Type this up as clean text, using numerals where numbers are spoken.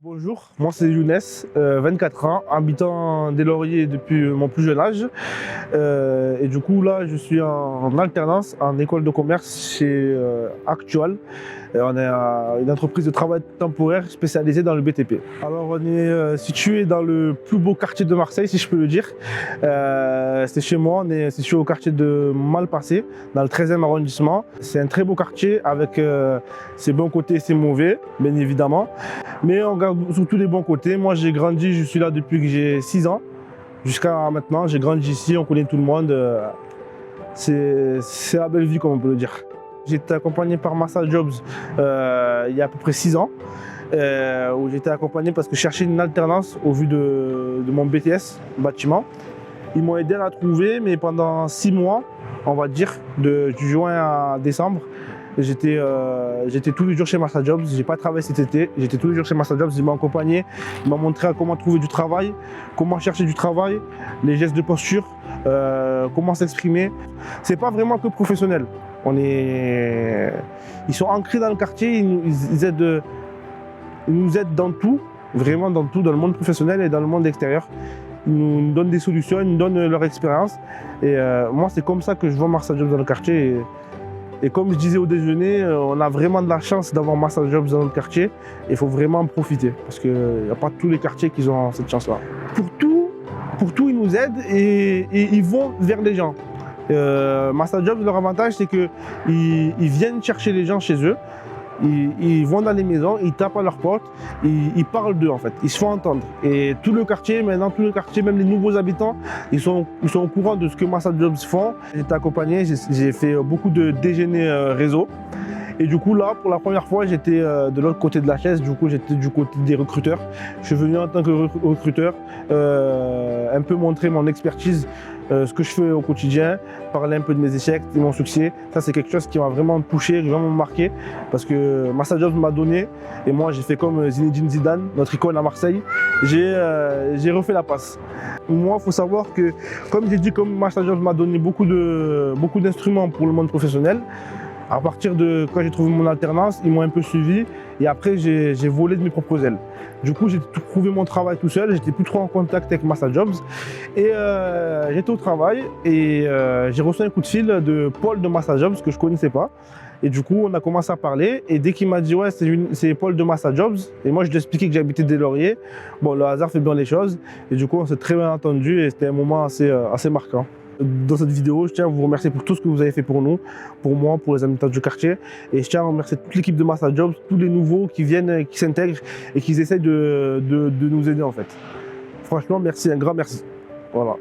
Bonjour, moi c'est Younes, 24 ans, habitant des Lauriers depuis mon plus jeune âge. Et du coup là je suis en alternance en école de commerce chez Actual. On est une entreprise de travail temporaire spécialisée dans le BTP. Alors on est situé dans le plus beau quartier de Marseille, si je peux le dire. C'est chez moi, on est situé au quartier de Malpasset, dans le 13e arrondissement. C'est un très beau quartier avec ses bons côtés et ses mauvais, bien évidemment. Mais on regarde surtout les bons côtés. Moi j'ai grandi, je suis là depuis que j'ai 6 ans. Jusqu'à maintenant, j'ai grandi ici, on connaît tout le monde. C'est la belle vie, comme on peut le dire. J'ai été accompagné par Massa Jobs il y a à peu près 6 ans, où j'ai été accompagné parce que je cherchais une alternance au vu de mon BTS bâtiment. Ils m'ont aidé à la trouver, mais pendant 6 mois, on va dire, du juin à décembre, j'étais tous les jours chez Massa Jobs. J'ai pas travaillé cet été, j'étais tous les jours chez Massa Jobs. Ils m'ont accompagné, ils m'ont montré comment trouver du travail, comment chercher du travail, les gestes de posture, comment s'exprimer. C'est pas vraiment que professionnel. Ils sont ancrés dans le quartier, ils nous aident dans tout, vraiment dans tout, dans le monde professionnel et dans le monde extérieur. Ils nous donnent des solutions, ils nous donnent leur expérience. Et moi, c'est comme ça que je vois Massa Jobs dans le quartier. Et comme je disais au déjeuner, on a vraiment de la chance d'avoir Massa Jobs dans notre quartier. Il faut vraiment en profiter parce qu'il n'y a pas tous les quartiers qui ont cette chance-là. Pour tout, ils nous aident et ils vont vers les gens. Massa Jobs, leur avantage, c'est qu'ils viennent chercher les gens chez eux. Ils vont dans les maisons, ils tapent à leur porte, ils parlent d'eux en fait, ils se font entendre. Et tout le quartier, maintenant tout le quartier, même les nouveaux habitants, ils sont au courant de ce que Massa Jobs font. J'ai été accompagné, j'ai fait beaucoup de déjeuners réseau. Et du coup là, pour la première fois, j'étais de l'autre côté de la chaise, du coup j'étais du côté des recruteurs. Je suis venu en tant que recruteur, un peu montrer mon expertise, ce que je fais au quotidien, parler un peu de mes échecs, de mon succès. Ça c'est quelque chose qui m'a vraiment touché, vraiment marqué, parce que Massa Jobs m'a donné, et moi j'ai fait comme Zinedine Zidane, notre icône à Marseille, j'ai refait la passe. Moi, il faut savoir que, comme j'ai dit, comme Massa Jobs m'a donné beaucoup d'instruments pour le monde professionnel, à partir de quand j'ai trouvé mon alternance, ils m'ont un peu suivi et après j'ai volé de mes propres ailes. Du coup, j'ai trouvé mon travail tout seul, j'étais plus trop en contact avec Massa Jobs et j'étais au travail et j'ai reçu un coup de fil de Paul de Massa Jobs que je connaissais pas. Et du coup, on a commencé à parler et dès qu'il m'a dit ouais, c'est Paul de Massa Jobs et moi je lui ai expliqué que j'habitais des Lauriers. Bon, le hasard fait bien les choses et du coup, on s'est très bien entendu et c'était un moment assez marquant. Dans cette vidéo, je tiens à vous remercier pour tout ce que vous avez fait pour nous, pour moi, pour les habitants du quartier. Et je tiens à remercier toute l'équipe de Massa Jobs, tous les nouveaux qui viennent, qui s'intègrent et qui essayent de nous aider en fait. Franchement, merci, un grand merci. Voilà.